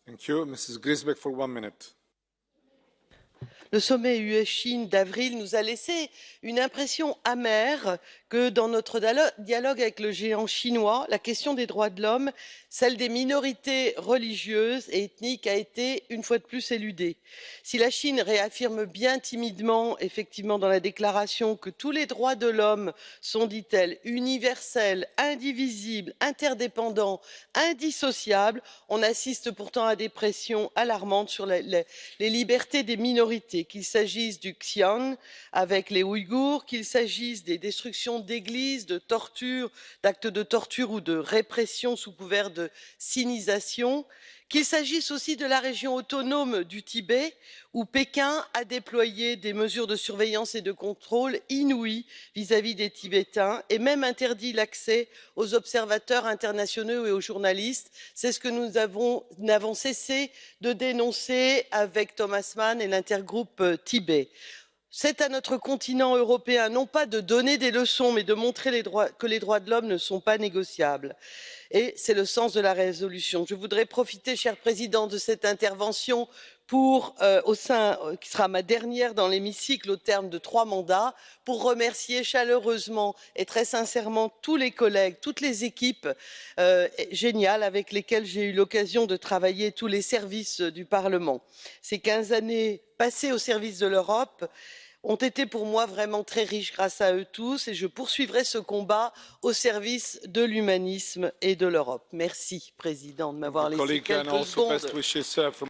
Thank you. Mrs. Griesbeck for 1 minute. Le sommet UE-Chine d'avril nous a laissé une impression amère que dans notre dialogue avec le géant chinois, la question des droits de l'homme, celle des minorités religieuses et ethniques a été une fois de plus éludée. Si la Chine réaffirme bien timidement, effectivement dans la déclaration, que tous les droits de l'homme sont, dit-elle, universels, indivisibles, interdépendants, indissociables, on assiste pourtant à des pressions alarmantes sur les libertés des minorités, qu'il s'agisse du Xinjiang avec les Ouïghours, qu'il s'agisse des destructions d'églises, de tortures, d'actes de torture ou de répression sous couvert de sinisation, qu'il s'agisse aussi de la région autonome du Tibet, où Pékin a déployé des mesures de surveillance et de contrôle inouïes vis-à-vis des Tibétains et même interdit l'accès aux observateurs internationaux et aux journalistes. C'est ce que nous n'avons cessé de dénoncer avec Thomas Mann et l'intergroupe Tibet. C'est à notre continent européen non pas de donner des leçons mais de montrer que les droits de l'homme ne sont pas négociables, et c'est le sens de la résolution. Je voudrais profiter, cher président, de cette intervention qui sera ma dernière dans l'hémicycle au terme de 3 mandats, pour remercier chaleureusement et très sincèrement tous les collègues, toutes les équipes géniales avec lesquelles j'ai eu l'occasion de travailler, tous les services du Parlement. Ces 15 années passées au service de l'Europe ont été pour moi vraiment très riches grâce à eux tous, et je poursuivrai ce combat au service de l'humanisme et de l'Europe. Merci, Président, de m'avoir laissé quelques secondes.